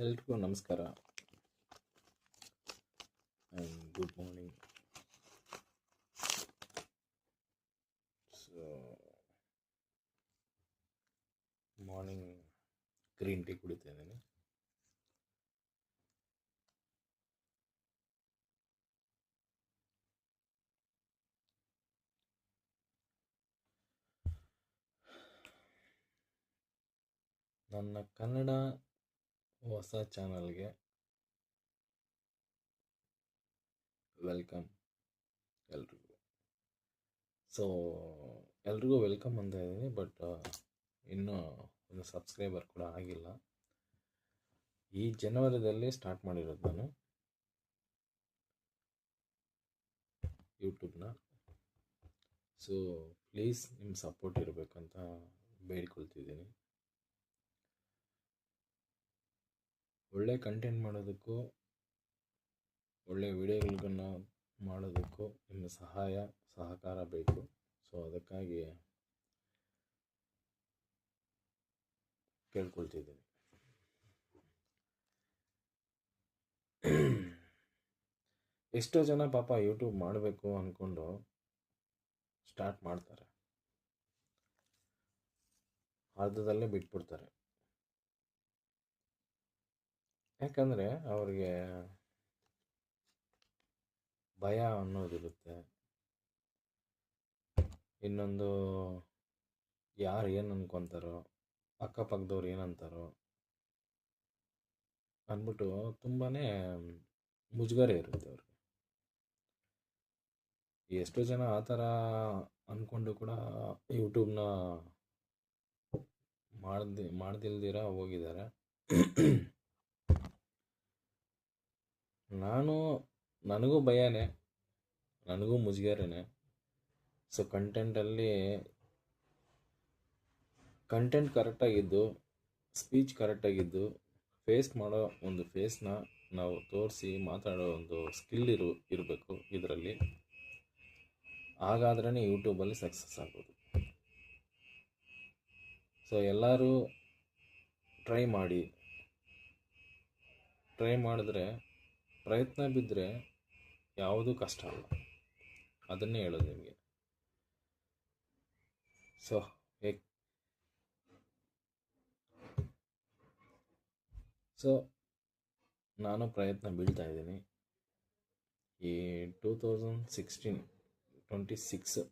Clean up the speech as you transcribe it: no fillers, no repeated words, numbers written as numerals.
ಎಲ್ರಿಗೂ ನಮಸ್ಕಾರ and good morning. So morning green tea ಕುಡಿತಾ ಇದ್ದೀನಿ. ನನ್ನ ಕನ್ನಡ ಹೊಸ ಚಾನಲ್ಗೆ ವೆಲ್ಕಮ್ ಎಲ್ರಿಗೂ. ಸೊ ಎಲ್ರಿಗೂ ವೆಲ್ಕಮ್ ಅಂತ ಇದ್ದೀನಿ, ಬಟ್ ಇನ್ನೂ ಒಂದು ಸಬ್ಸ್ಕ್ರೈಬರ್ ಕೂಡ ಆಗಿಲ್ಲ. ಈ ಜನವರಿದಲ್ಲಿ ಸ್ಟಾರ್ಟ್ ಮಾಡಿರೋದು ನಾನು ಯೂಟ್ಯೂಬ್ನ. ಸೊ ಪ್ಲೀಸ್ ನಿಮ್ಮ ಸಪೋರ್ಟ್ ಇರಬೇಕಂತ ಬೇಡಿಕೊಳ್ತಿದ್ದೀನಿ. ಒಳ್ಳೆ ಕಂಟೆಂಟ್ ಮಾಡೋದಕ್ಕೂ ಒಳ್ಳೆ ವಿಡಿಯೋಗಳನ್ನ ಮಾಡೋದಕ್ಕೂ ನಿಮ್ಮ ಸಹಾಯ ಸಹಕಾರ ಬೇಕು. ಸೊ ಅದಕ್ಕಾಗಿ ಕೇಳ್ಕೊಳ್ತಿದ್ದೀನಿ. ಎಷ್ಟೋ ಜನ ಪಾಪ ಯೂಟ್ಯೂಬ್ ಮಾಡಬೇಕು ಅಂದ್ಕೊಂಡು ಸ್ಟಾರ್ಟ್ ಮಾಡ್ತಾರೆ, ಅರ್ಧದಲ್ಲೇ ಬಿಟ್ಬಿಡ್ತಾರೆ. ಯಾಕಂದರೆ ಅವ್ರಿಗೆ ಭಯ ಅನ್ನೋದಿರುತ್ತೆ. ಇನ್ನೊಂದು, ಯಾರು ಏನು ಅನ್ಕೊತಾರೋ, ಅಕ್ಕಪಕ್ಕದವ್ರು ಏನಂತಾರೋ ಅಂದ್ಬಿಟ್ಟು ತುಂಬಾ ಮುಜುಗರ ಇರುತ್ತೆ ಅವ್ರಿಗೆ. ಎಷ್ಟೋ ಜನ ಆ ಥರ ಅಂದ್ಕೊಂಡು ಕೂಡ ಯೂಟ್ಯೂಬ್ನ ಮಾಡ್ದಿಲ್ದಿರ ಹೋಗಿದ್ದಾರೆ. ನನಗೂ ಭಯನೇ, ನನಗೂ ಮುಜುಗರನೇ. ಸೊ ಕಂಟೆಂಟ್ ಕರೆಕ್ಟಾಗಿದ್ದು, ಸ್ಪೀಚ್ ಕರೆಕ್ಟಾಗಿದ್ದು, ಮಾಡೋ ಒಂದು ಫೇಸ್ನ ನಾವು ತೋರಿಸಿ ಮಾತಾಡೋ ಒಂದು ಸ್ಕಿಲ್ ಇರಬೇಕು ಇದರಲ್ಲಿ. ಹಾಗಾದ್ರೇ ಯೂಟ್ಯೂಬಲ್ಲಿ ಸಕ್ಸಸ್ ಆಗೋದು. ಸೊ ಎಲ್ಲರೂ ಟ್ರೈ ಮಾಡಿದ್ರೆ, ಪ್ರಯತ್ನ ಬಿದ್ದರೆ ಯಾವುದೂ ಕಷ್ಟ ಅಲ್ಲ, ಅದನ್ನೇ ಹೇಳೋದು ನಿಮಗೆ. ಸೊ ನಾನು ಪ್ರಯತ್ನ ಬೀಳ್ತಾ ಇದ್ದೀನಿ. ಈ 2026